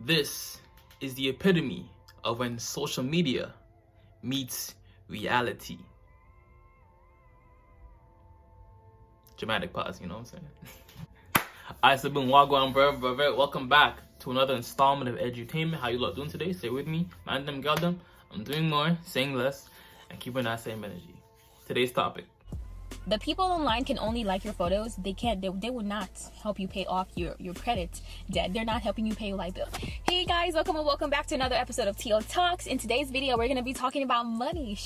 This is the epitome of when social media meets reality. Dramatic pause, you know what I'm saying? Alright, so boom, wagwan, brother. Welcome back to another installment of edutainment. How you lot doing today? Stay with me. Man them, got them. I'm doing more, saying less, and keeping that same energy. Today's topic. The people online can only like your photos. They will not help you pay off your credit debt. They're not helping you pay your light bill. Hey guys, welcome back to another episode of Tio Talks. In today's video, we're going to be talking about money,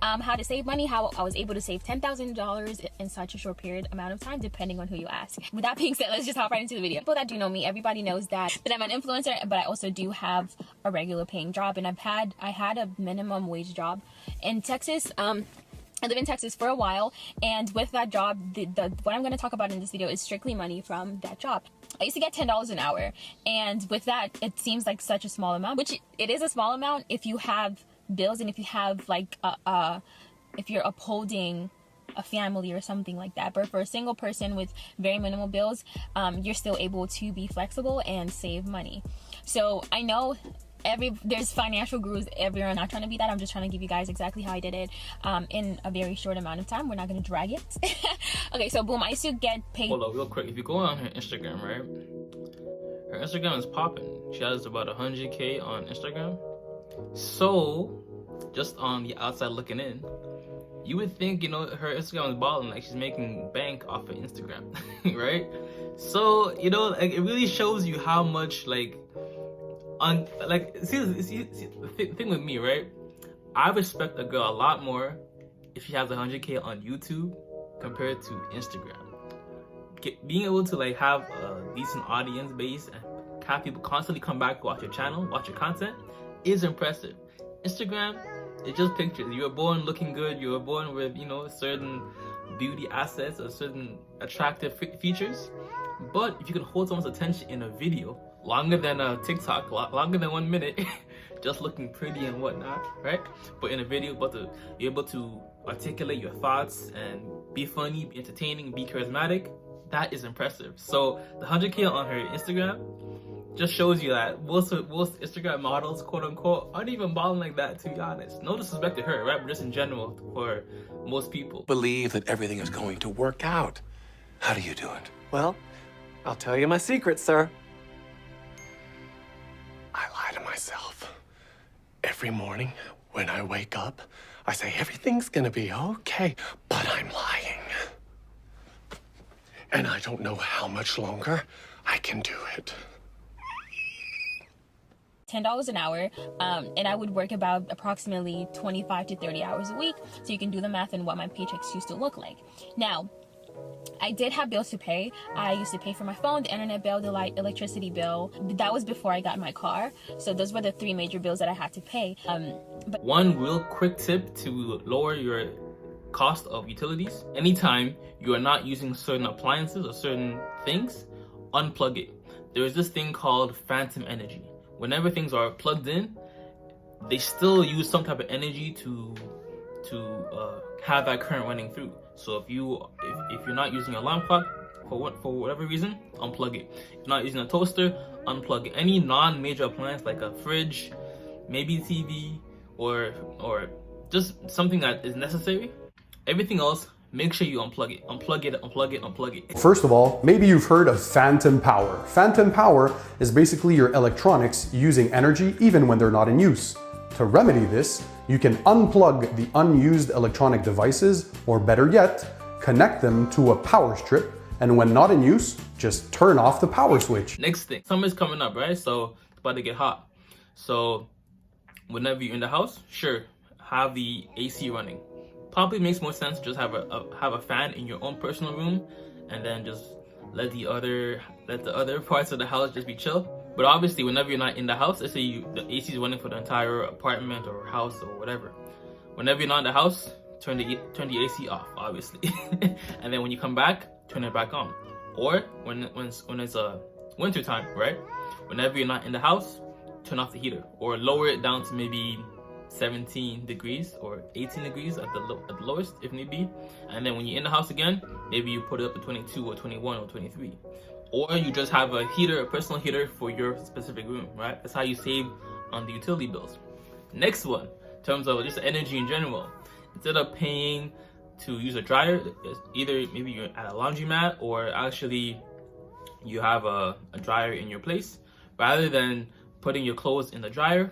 how to save money, how I was able to save $10,000 in such a short amount of time, depending on who you ask. With that being said, let's just hop right into the video. People that do know me, everybody knows that I'm an influencer, but I also do have a regular paying job, and I had a minimum wage job in Texas. I live in Texas for a while, and with that job, what I'm going to talk about in this video is strictly money from that job. I used to get $10 an hour, and with that, it seems like such a small amount, which it is a small amount if you have bills and if you have like if you're upholding a family or something like that. But for a single person with very minimal bills, you're still able to be flexible and save money. So I know there's financial gurus everywhere. I'm not trying to be that. I'm just trying to give you guys exactly how I did it in a very short amount of time. We're not going to drag it. Okay, so boom, I used to get paid. Hold up, real quick. If you go on her Instagram, right? Her Instagram is popping. She has about 100K on Instagram. So, just on the outside looking in, you would think, you know, her Instagram is balling, like she's making bank off of Instagram, right? So, you know, like it really shows you how much see, the thing with me, right? I respect a girl a lot more if she has 100K on YouTube compared to Instagram. Being able to like have a decent audience base and have people constantly come back to watch your channel, watch your content is impressive. Instagram, it's just pictures. You were born looking good. You were born with, you know, certain beauty assets or certain attractive features. But if you can hold someone's attention in a video longer than a TikTok, longer than 1 minute, just looking pretty and whatnot, right? But in a video, you're able to articulate your thoughts and be funny, be entertaining, be charismatic. That is impressive. So the 100K on her Instagram just shows you that most Instagram models, quote unquote, aren't even balling like that, to be honest. No disrespect to her, right? But just in general for most people. Believe that everything is going to work out. How do you do it? Well, I'll tell you my secret, sir. I lie to myself. Every morning when I wake up, I say everything's gonna be okay, but I'm lying. And I don't know how much longer I can do it. $10 an hour, and I would work about approximately 25 to 30 hours a week, so you can do the math on what my paychecks used to look like. Now, I did have bills to pay. I used to pay for my phone, the internet bill, the light, electricity bill. That was before I got my car. So those were the three major bills that I had to pay. But one real quick tip to lower your cost of utilities: anytime you are not using certain appliances or certain things, unplug it. There is this thing called phantom energy. Whenever things are plugged in, they still use some type of energy to have that current running through. So if you're not using an alarm clock for whatever reason, unplug it. If you're not using a toaster, unplug it. Any non-major appliance like a fridge, maybe TV, or just something that is necessary. Everything else, make sure you unplug it. Unplug it. First of all, maybe you've heard of phantom power. Phantom power is basically your electronics using energy even when they're not in use. To remedy this, you can unplug the unused electronic devices, or better yet, connect them to a power strip, and when not in use, just turn off the power switch. Next thing, summer's coming up, right? So it's about to get hot. So whenever you're in the house, sure, have the AC running. Probably makes more sense to just have a fan in your own personal room, and then just let the other parts of the house just be chill. But obviously, whenever you're not in the house, let's say the AC is running for the entire apartment or house or whatever. Whenever you're not in the house, turn the AC off, obviously, and then when you come back, turn it back on. Or when it's winter time, right? Whenever you're not in the house, turn off the heater or lower it down to maybe 17 degrees or 18 degrees at the lowest if need be. And then when you're in the house again, maybe you put it up to 22 or 21 or 23. or you just have a heater, a personal heater for your specific room, right? That's how you save on the utility bills. Next one, in terms of just energy in general, instead of paying to use a dryer, either maybe you're at a laundromat or actually you have a dryer in your place, rather than putting your clothes in the dryer,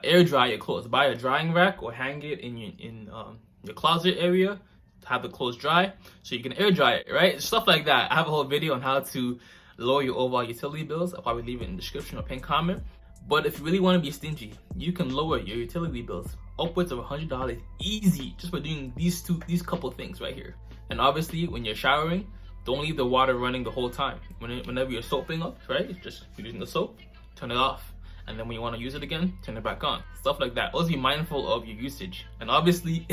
air dry your clothes. Buy a drying rack or hang it in your closet area to have the clothes dry so you can air dry it, right? Stuff like that. I have a whole video on how to lower your overall utility bills. I'll probably leave it in the description or pinned comment. But if you really want to be stingy, you can lower your utility bills upwards of $100 easy just by doing these couple things right here. And obviously, when you're showering, don't leave the water running the whole time. Whenever you're soaping up, right? Just using the soap, turn it off. And then when you want to use it again, turn it back on. Stuff like that. Always be mindful of your usage. And obviously,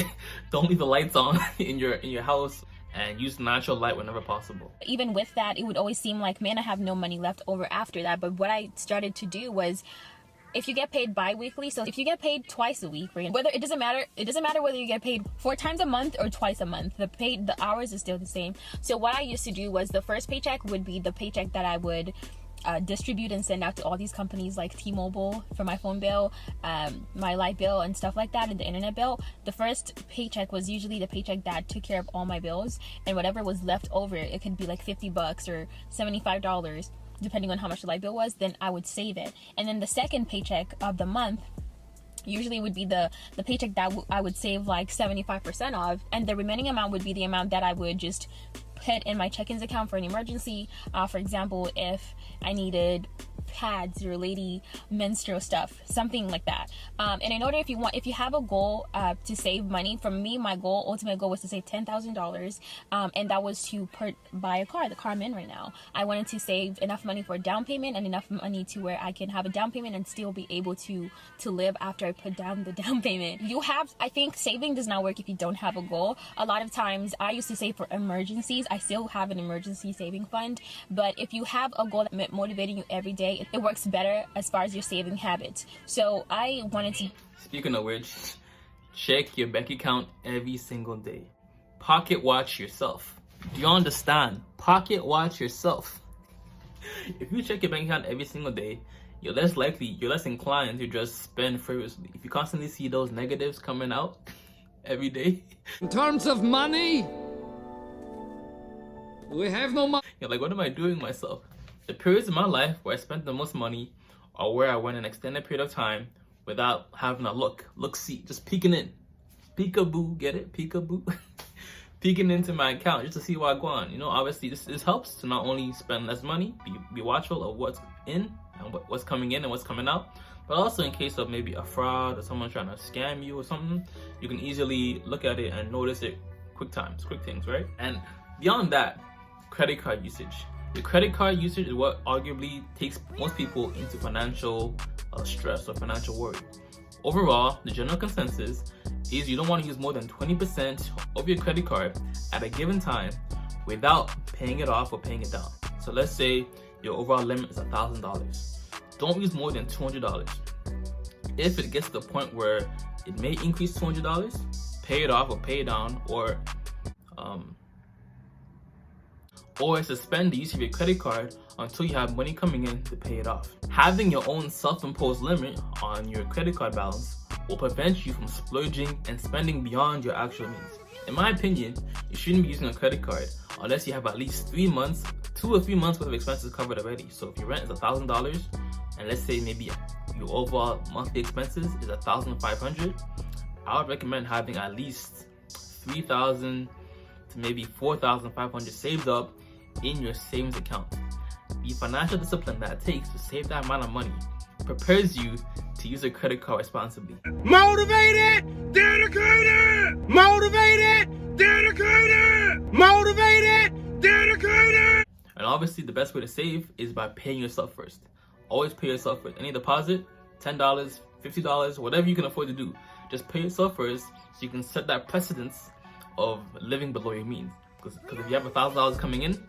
don't leave the lights on in your house, and use natural light whenever possible. Even with that, it would always seem like, man, I have no money left over after that. But what I started to do was, if you get paid bi-weekly, so if you get paid twice a week, whether it doesn't matter whether you get paid 4 times a month or twice a month, the hours is still the same. So what I used to do was, the first paycheck would be the paycheck that I would distribute and send out to all these companies like T-Mobile for my phone bill, my light bill and stuff like that, and the internet bill. The first paycheck was usually the paycheck that took care of all my bills, and whatever was left over, it could be like $50 or $75 depending on how much the light bill was, then I would save it. And then the second paycheck of the month usually would be the paycheck that I would save like 75% of, and the remaining amount would be the amount that I would just put in my check-ins account for an emergency. For example, if I needed pads or lady menstrual stuff, something like that. And in order, if you have a goal to save money, for me, my ultimate goal was to save $10,000, and that was to buy a car, the car I'm in right now. I wanted to save enough money for a down payment and enough money to where I can have a down payment and still be able to live after I put down the down payment. I think saving does not work if you don't have a goal. A lot of times I used to save for emergencies. I still have an emergency saving fund, but if you have a goal that motivating you every day, it works better as far as your saving habits. So I wanted to... Speaking of which, check your bank account every single day. Pocket watch yourself. Do you understand? Pocket watch yourself. If you check your bank account every single day, you're less inclined to just spend frivolously. If you constantly see those negatives coming out every day. In terms of money, we have no money. You're like, what am I doing myself? The periods in my life where I spent the most money are where I went an extended period of time without having a look-see, just peeking in. Peekaboo, get it? Peekaboo? Peeking into my account just to see what I go on. You know, obviously this helps to not only spend less money, be watchful of what's in and what's coming in and what's coming out, but also in case of maybe a fraud or someone trying to scam you or something, you can easily look at it and notice it quick things, right? And beyond that, credit card usage. The credit card usage is what arguably takes most people into financial stress or financial worry. Overall, the general consensus is you don't want to use more than 20% of your credit card at a given time without paying it off or paying it down. So let's say your overall limit is $1,000. Don't use more than $200. If it gets to the point where it may increase $200, pay it off or pay it down, or suspend the use of your credit card until you have money coming in to pay it off. Having your own self-imposed limit on your credit card balance will prevent you from splurging and spending beyond your actual means. In my opinion, you shouldn't be using a credit card unless you have at least 2 or 3 months worth of expenses covered already. So if your rent is $1,000, and let's say maybe your overall monthly expenses is $1,500, I would recommend having at least $3,000 to maybe $4,500 saved up in your savings account. The financial discipline that it takes to save that amount of money prepares you to use a credit card responsibly. Motivated, dedicated, motivated, dedicated, motivated, dedicated. And obviously the best way to save is by paying yourself first. Always pay yourself first. Any deposit, $10, $50, whatever you can afford to do, just pay yourself first so you can set that precedence of living below your means. Because if you have $1,000 coming in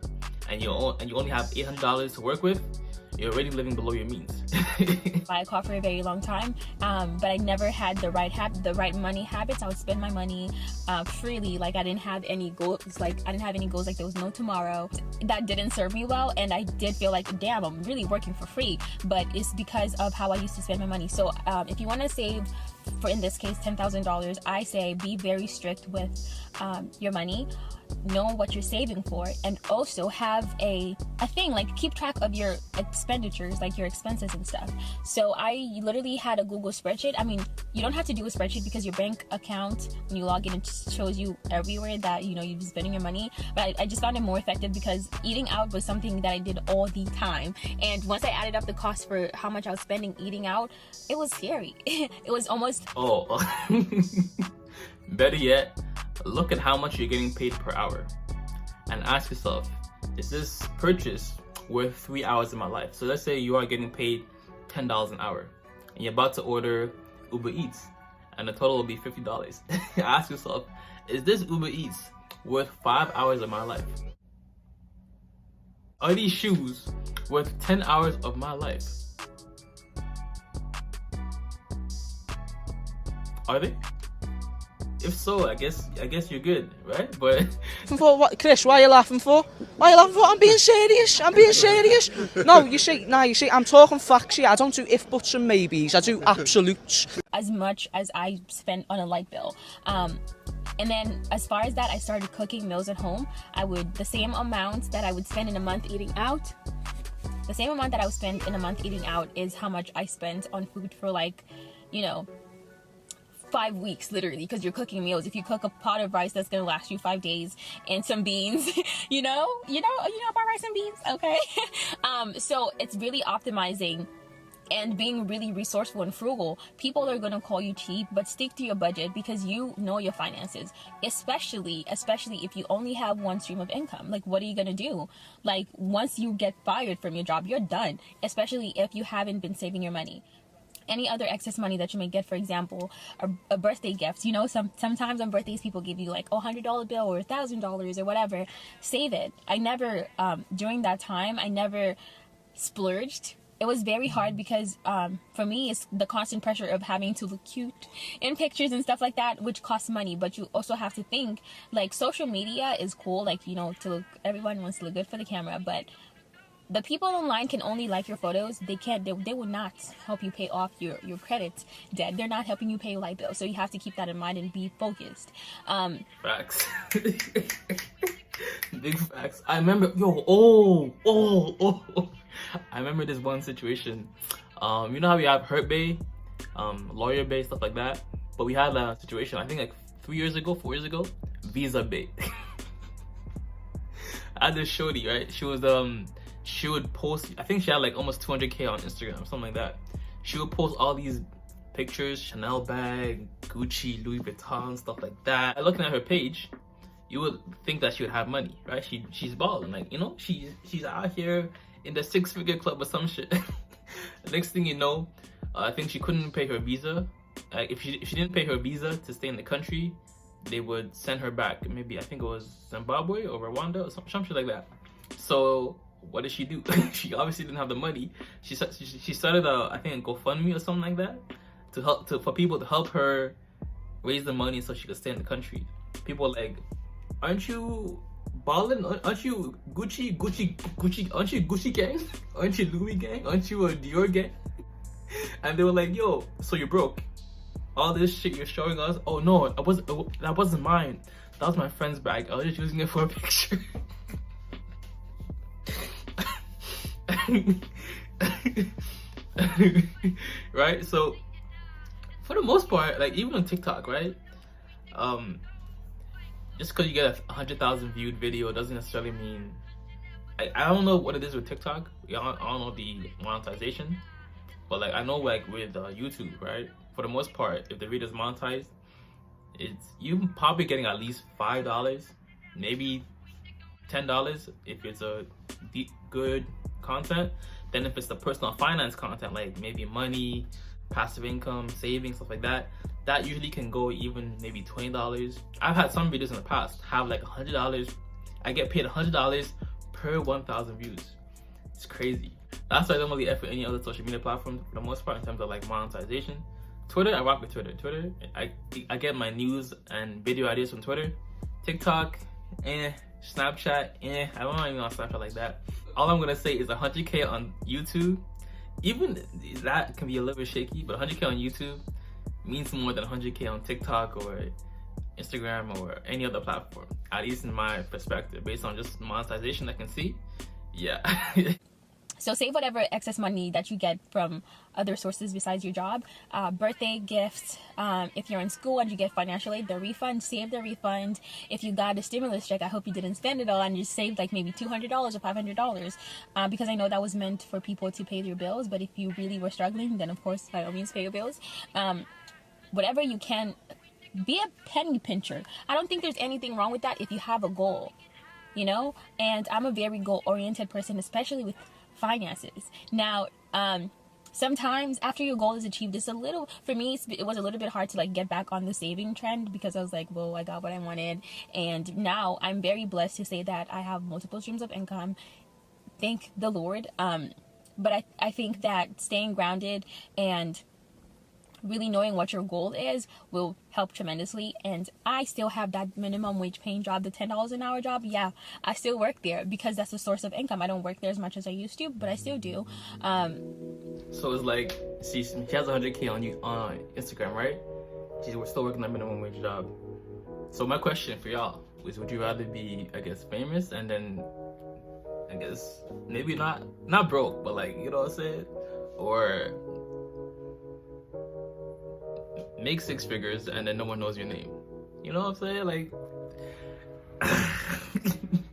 and you only have $800 to work with, you're already living below your means. Buy a car for a very long time, but I never had the right money habits. I would spend my money freely. Like I didn't have any goals. Like there was no tomorrow. That didn't serve me well, and I did feel like, damn, I'm really working for free. But it's because of how I used to spend my money. So if you want to save, for in this case $10,000, I say be very strict with your money. Know what you're saving for, and also have a thing, like keep track of your expenditures, like your expenses and stuff. So I literally had a Google spreadsheet. I mean, you don't have to do a spreadsheet because your bank account, when you log in, it just shows you everywhere that you've been spending your money. But I just found it more effective because eating out was something that I did all the time, and once I added up the cost for how much I was spending eating out, it was scary. It was almost better yet, look at how much you're getting paid per hour and ask yourself, is this purchase worth 3 hours of my life? So let's say you are getting paid $10 an hour and you're about to order Uber Eats and the total will be $50. Ask yourself, is this Uber Eats worth 5 hours of my life? Are these shoes worth 10 hours of my life? Are they? If so, I guess you're good, right? But for what, Chris? Why are you laughing for? Why are you laughing for? I'm being serious. I'm being serious. No, you see, I'm talking facts here. I don't do if, buts, and maybes. I do absolutes. As much as I spent on a light bill. And then as far as that, I started cooking meals at home. The same amount that I would spend in a month eating out. The same amount that I would spend in a month eating out is how much I spent on food for 5 weeks, literally, because you're cooking meals. If you cook a pot of rice, that's gonna last you 5 days, and some beans, you know about rice and beans, okay? So it's really optimizing and being really resourceful and frugal. People are gonna call you cheap, but stick to your budget because you know your finances, especially if you only have one stream of income. Like, what are you gonna do? Like, once you get fired from your job, you're done, especially if you haven't been saving your money. Any other excess money that you may get, for example, a birthday gift. Sometimes on birthdays people give you like a $100 bill or $1,000 or whatever. Save it. I never, during that time, I never splurged. It was very hard because for me, it's the constant pressure of having to look cute in pictures and stuff like that, which costs money. But you also have to think, like, social media is cool, like, everyone wants to look good for the camera, but the people online can only like your photos. They will not help you pay off your credit debt. They're not helping you pay your light bill. So you have to keep that in mind and be focused. Facts. Big facts. I remember, I remember this one situation. You know how we have Hurt Bay, Lawyer Bay, stuff like that? But we had a situation, I think like 4 years ago, Visa Bay. I had this shorty, right? She would post, I think she had like almost 200K on Instagram, something like that. She would post all these pictures, Chanel bag, Gucci, Louis Vuitton, stuff like that. Looking at her page, you would think that she would have money, right? She's balling, like, she's out here in the 6-figure club or some shit. The next thing you know, I think she couldn't pay her visa. If she didn't pay her visa to stay in the country, they would send her back. Maybe, I think it was Zimbabwe or Rwanda or some shit like that. So what did she do? She obviously didn't have the money. She started I think a GoFundMe or something like that for people to help her raise the money so she could stay in the country. People were like, aren't you balling? Aren't you Gucci? Aren't you Gucci gang? Aren't you Louis gang? Aren't you a Dior gang? And they were like, yo, so you're broke? All this shit you're showing us? Oh no, that wasn't mine. That was my friend's bag. I was just using it for a picture. Right? So for the most part, like, even on TikTok, right? Just because you get a 100,000 viewed video doesn't necessarily mean, I don't know what it is with TikTok. I don't know the monetization, but like, I know, like, with YouTube, right? For the most part, if the video is monetized, you're probably getting at least $5, maybe $10 if it's a good content. Then if it's the personal finance content, like maybe money, passive income, savings, stuff like that, that usually can go even maybe $20. I've had some videos in the past have like $100. I get paid $100 per 1,000 views. It's crazy. That's why I don't really effort any other social media platform for the most part in terms of like monetization. Twitter, I rock with Twitter. Twitter, I get my news and video ideas from Twitter. TikTok, Snapchat, I don't know even on Snapchat like that. All I'm gonna say is 100K on YouTube. Even that can be a little bit shaky, but 100K on YouTube means more than 100K on TikTok or Instagram or any other platform, at least in my perspective, based on just monetization I can see. Yeah. So save whatever excess money that you get from other sources besides your job. Birthday gifts, if you're in school and you get financial aid, the refund, save the refund. If you got a stimulus check, I hope you didn't spend it all and you saved like maybe $200 or $500, because I know that was meant for people to pay their bills. But if you really were struggling, then of course, by all means, pay your bills. Whatever you can, be a penny pincher. I don't think there's anything wrong with that if you have a goal, you know? And I'm a very goal-oriented person, especially with finances. Now, sometimes after your goal is achieved, it's a little, for me, it was a little bit hard to like get back on the saving trend, because I was like, well, I got what I wanted. And now I'm very blessed to say that I have multiple streams of income. Thank the Lord. But I think that staying grounded and really knowing what your goal is will help tremendously. And I still have that minimum wage paying job, the $10 an hour job. Yeah, I still work there because that's a source of income. I don't work there as much as I used to, but I still do. So it's like she has 100K on Instagram, right? She's still working that minimum wage job. So my question for y'all is, would you rather be, I guess, famous and then, I guess, maybe not broke, but like, you know what I'm saying? Or make 6 figures and then no one knows your name? You know what I'm saying? Like,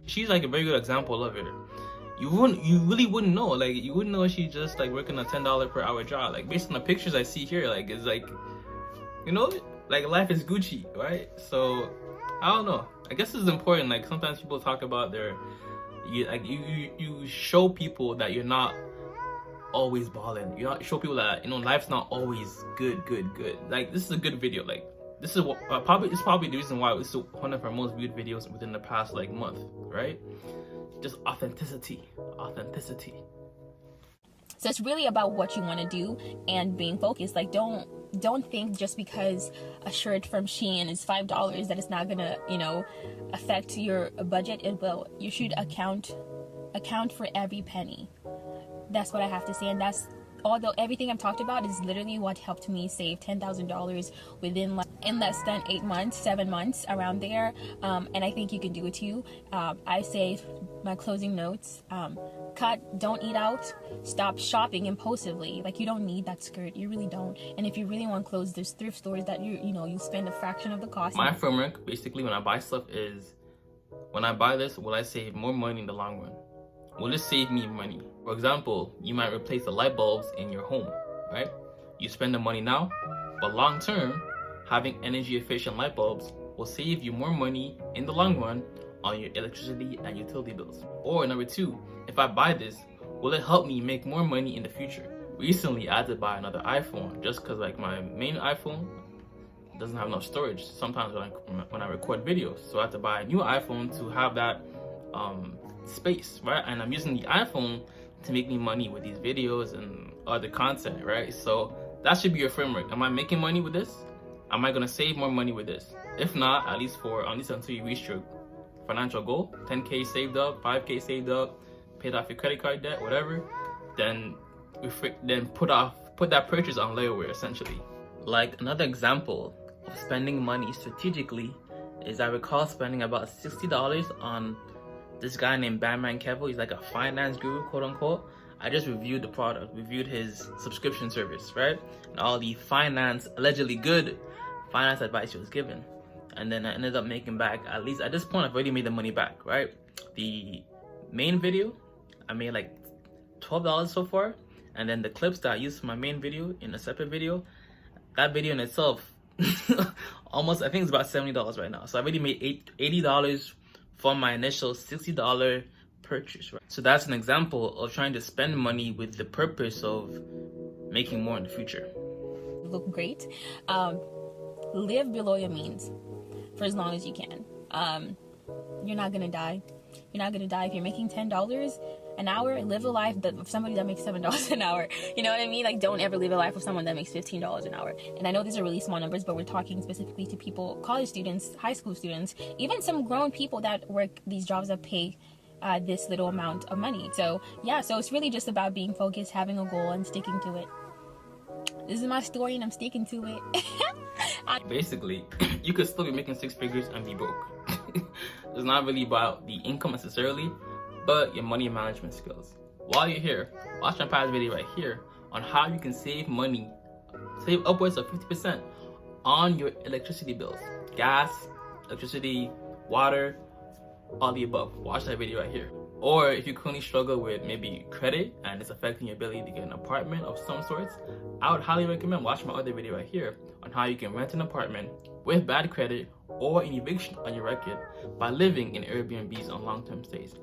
she's like a very good example of it. You really wouldn't know. Like, you wouldn't know she's just like working a $10 per hour job. Like, based on the pictures I see here, like, it's like, you know, like life is Gucci, right? So I don't know. I guess it's important. Like, sometimes people talk about you show people that you're not always balling. You know, show people that, you know, life's not always good. Like, this is a good video. Like, this is what it's probably the reason why it's one of our most viewed videos within the past like month, right? Just authenticity. So it's really about what you want to do and being focused. Like, don't think just because a shirt from Shein is $5 that it's not gonna, you know, affect your budget. It will. You should account for every penny. That's what I have to say. And that's, although everything I've talked about is literally what helped me save $10,000 within in less than 8 months, 7 months, around there. And I think you can do it too. I say my closing notes: don't eat out, stop shopping impulsively. Like, you don't need that skirt, you really don't. And if you really want clothes, there's thrift stores that you spend a fraction of the cost. My framework basically when I buy stuff is, when I buy this, will I save more money in the long run? Will it save me money? For example, you might replace the light bulbs in your home, right? You spend the money now, but long term, having energy efficient light bulbs will save you more money in the long run on your electricity and utility bills. Or number 2, if I buy this, will it help me make more money in the future? Recently, I had to buy another iPhone just because like my main iPhone doesn't have enough storage sometimes when I record videos. So I had to buy a new iPhone to have that space, right? And I'm using the iPhone to make me money with these videos and other content, right? So that should be your framework. Am I making money with this? Am I gonna save more money with this? If not, at least until you reach your financial goal, 10K saved up, 5K saved up, paid off your credit card debt, whatever, then put that purchase on layaway, essentially. Like, another example of spending money strategically is, I recall spending about $60 on this guy named Batman Kevo. He's like a finance guru, quote unquote. I just reviewed the product, reviewed his subscription service, right? And all the allegedly good finance advice he was given. And then I ended up making back, at least at this point, I've already made the money back, right? The main video, I made like $12 so far. And then the clips that I used for my main video in a separate video, that video in itself, almost, I think it's about $70 right now. So I already made $80 from my initial $60 purchase, right? So that's an example of trying to spend money with the purpose of making more in the future. Look great. Live below your means for as long as you can. You're not gonna die. You're not gonna die if you're making $10. an hour, live a life of somebody that makes $7 an hour. You know what I mean? Like, don't ever live a life of someone that makes $15 an hour. And I know these are really small numbers, but we're talking specifically to people, college students, high school students, even some grown people that work these jobs that pay this little amount of money. So yeah, so it's really just about being focused, having a goal, and sticking to it. This is my story, and I'm sticking to it. Basically, you could still be making 6 figures and be broke. It's not really about the income necessarily, but your money management skills. While you're here, watch my past video right here on how you can save money, save upwards of 50% on your electricity bills, gas, electricity, water, all the above. Watch that video right here. Or if you currently struggle with maybe credit and it's affecting your ability to get an apartment of some sorts, I would highly recommend watching my other video right here on how you can rent an apartment with bad credit or an eviction on your record by living in Airbnbs on long-term stays.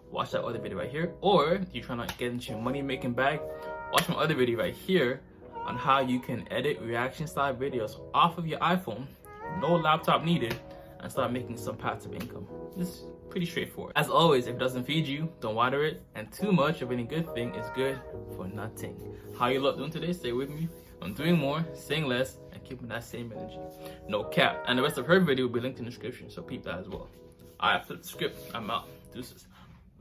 Watch that other video right here. Or if you're trying to get into your money-making bag, watch my other video right here on how you can edit reaction-style videos off of your iPhone, no laptop needed, and start making some passive income. This is pretty straightforward. As always, if it doesn't feed you, don't water it, and too much of any good thing is good for nothing. How you lot doing today? Stay with me. I'm doing more, saying less, and keeping that same energy. No cap. And the rest of her video will be linked in the description, so peep that as well. Alright, flip the script. I'm out. Deuces.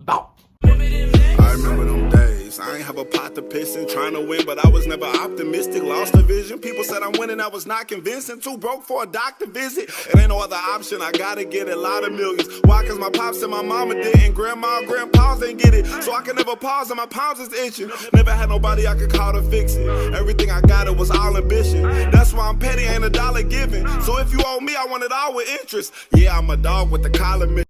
Bow. I remember them days. I ain't have a pot to piss in, trying to win, but I was never optimistic. Lost the vision. People said I'm winning, I was not convincing. Too broke for a doctor visit. It ain't no other option. I gotta get a lot of millions. Why? Cause my pops and my mama didn't. Grandma and grandpas ain't get it. So I can never pause and my pounds is itching. Never had nobody I could call to fix it. Everything I got, it was all ambition. That's why I'm petty, ain't $1 given. So if you owe me, I want it all with interest. Yeah, I'm a dog with the collar.